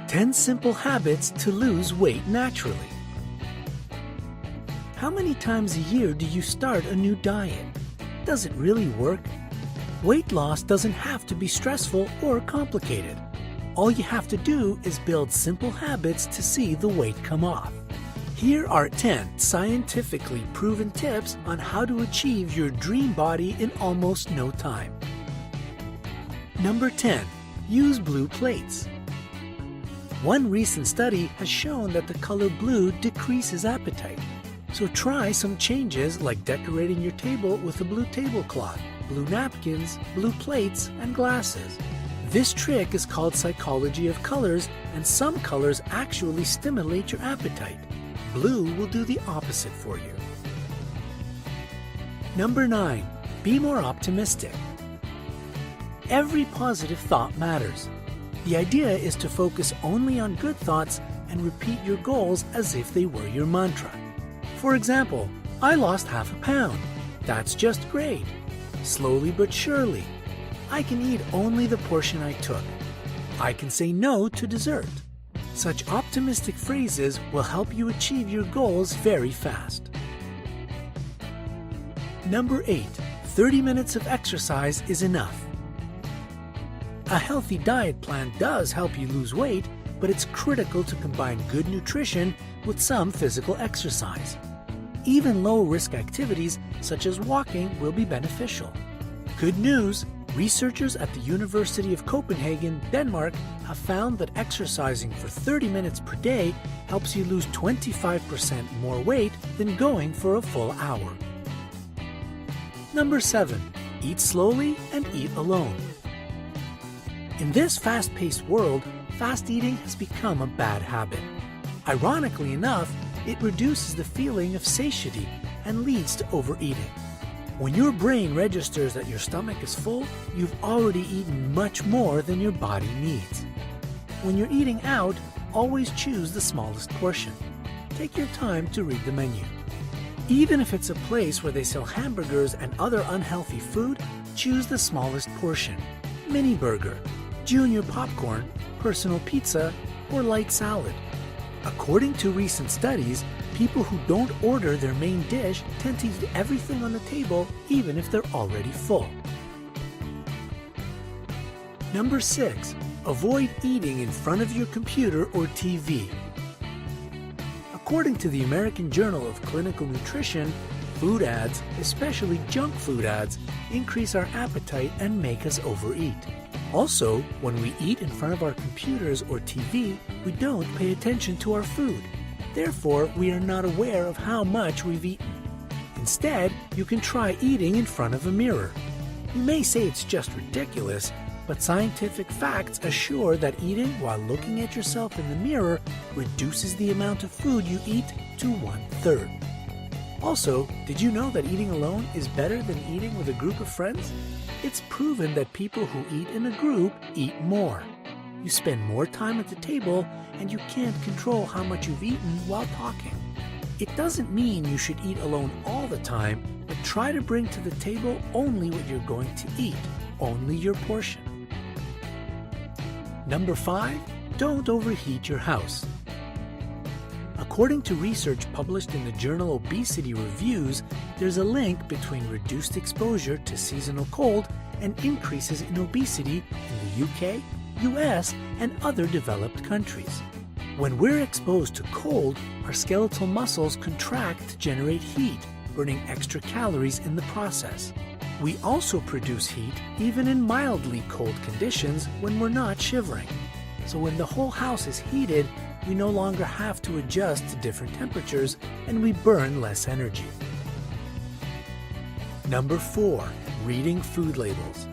Ten simple habits to lose weight naturally. How many times a year do you start a new diet? Does it really work? Weight loss doesn't have to be stressful or complicated. All you have to do is build simple habits to see the weight come off. Here are 10 scientifically proven tips on how to achieve your dream body in almost no time. Number 10. Use blue plates. One recent study has shown that the color blue decreases appetite. So try some changes like decorating your table with a blue tablecloth, blue napkins, blue plates, and glasses. This trick is called psychology of colors, and some colors actually stimulate your appetite. Blue will do the opposite for you. Number 9. Be more optimistic. Every positive thought matters. The idea is to focus only on good thoughts and repeat your goals as if they were your mantra. For example, I lost half a pound. That's just great. Slowly but surely. I can eat only the portion I took. I can say no to dessert. Such optimistic phrases will help you achieve your goals very fast. Number 8. 30 minutes of exercise is enough. A healthy diet plan does help you lose weight, but it's critical to combine good nutrition with some physical exercise. Even low-risk activities such as walking will be beneficial. Good news! Researchers at the University of Copenhagen, Denmark, have found that exercising for 30 minutes per day helps you lose 25% more weight than going for a full hour. Number 7. Eat slowly and eat alone. In this fast-paced world, fast eating has become a bad habit. Ironically enough, it reduces the feeling of satiety and leads to overeating. When your brain registers that your stomach is full, you've already eaten much more than your body needs. When you're eating out, always choose the smallest portion. Take your time to read the menu. Even if it's a place where they sell hamburgers and other unhealthy food, choose the smallest portion. Mini burger, junior popcorn, personal pizza, or light salad. According to recent studies, people who don't order their main dish tend to eat everything on the table even if they're already full. Number 6. Avoid eating in front of your computer or TV. According to the American Journal of Clinical Nutrition, food ads, especially junk food ads, increase our appetite and make us overeat. Also, when we eat in front of our computers or TV, we don't pay attention to our food. Therefore, we are not aware of how much we've eaten. Instead, you can try eating in front of a mirror. You may say it's just ridiculous, but scientific facts assure that eating while looking at yourself in the mirror reduces the amount of food you eat to 1/3. Also, did you know that eating alone is better than eating with a group of friends? It's proven that people who eat in a group eat more. You spend more time at the table and you can't control how much you've eaten while talking. It doesn't mean you should eat alone all the time, but try to bring to the table only what you're going to eat, only your portion. Number 5. Don't overheat your house. According to research published in the journal Obesity Reviews, there's a link between reduced exposure to seasonal cold and increases in obesity in the UK, US, and other developed countries. When we're exposed to cold, our skeletal muscles contract to generate heat, burning extra calories in the process. We also produce heat even in mildly cold conditions when we're not shivering. So when the whole house is heated, we no longer have to adjust to different temperatures and we burn less energy. Number 4. Reading food labels.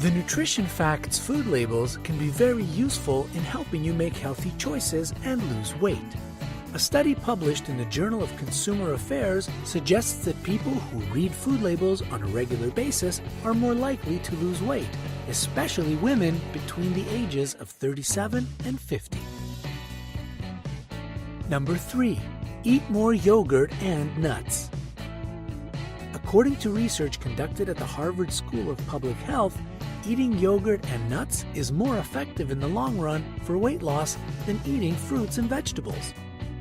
The Nutrition Facts food labels can be very useful in helping you make healthy choices and lose weight. A study published in the Journal of Consumer Affairs suggests that people who read food labels on a regular basis are more likely to lose weight, especially women between the ages of 37 and 50. Number 3. Eat more yogurt and nuts. According to research conducted at the Harvard School of Public Health, eating yogurt and nuts is more effective in the long run for weight loss than eating fruits and vegetables.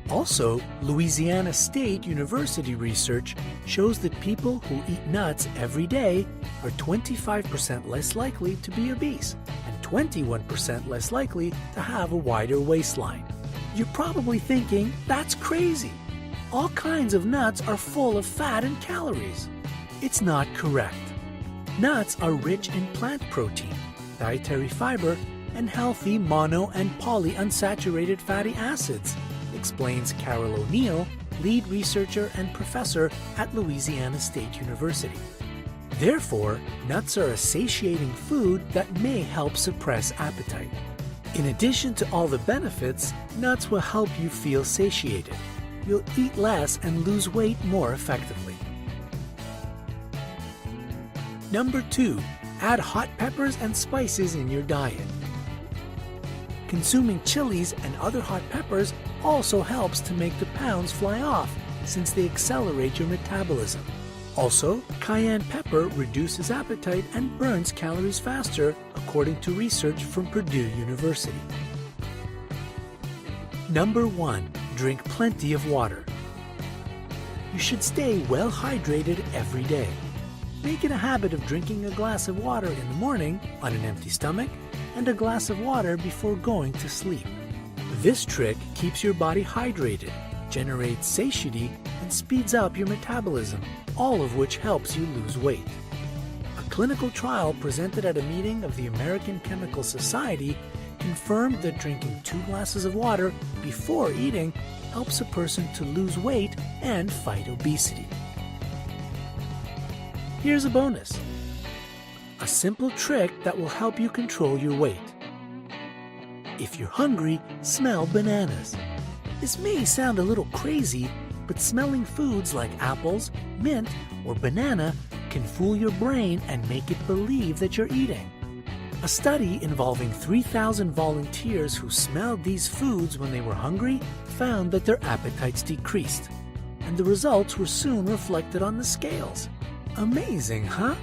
Also, Louisiana State University research shows that people who eat nuts every day are 25% less likely to be obese and 21% less likely to have a wider waistline. You're probably thinking, that's crazy. All kinds of nuts are full of fat and calories. It's not correct. Nuts are rich in plant protein, dietary fiber, and healthy mono and polyunsaturated fatty acids, explains Carol O'Neill, lead researcher and professor at Louisiana State University. Therefore, nuts are a satiating food that may help suppress appetite. In addition to all the benefits, nuts will help you feel satiated. You'll eat less and lose weight more effectively. Number 2. Add hot peppers and spices in your diet. Consuming chilies and other hot peppers also helps to make the pounds fly off, since they accelerate your metabolism. Also, cayenne pepper reduces appetite and burns calories faster, according to research from Purdue University. Number 1. Drink plenty of water. You should stay well hydrated every day. Make it a habit of drinking a glass of water in the morning on an empty stomach and a glass of water before going to sleep. This trick keeps your body hydrated, generates satiety, and speeds up your metabolism, all of which helps you lose weight. A clinical trial presented at a meeting of the American Chemical Society confirmed that drinking 2 glasses of water before eating helps a person to lose weight and fight obesity. Here's a bonus. A simple trick that will help you control your weight. If you're hungry, smell bananas. This may sound a little crazy, but smelling foods like apples, mint, or banana can fool your brain and make it believe that you're eating. A study involving 3,000 volunteers who smelled these foods when they were hungry found that their appetites decreased, and the results were soon reflected on the scales. Amazing, huh?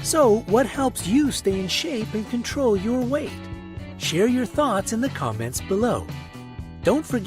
So, what helps you stay in shape and control your weight? Share your thoughts in the comments below. Don't forget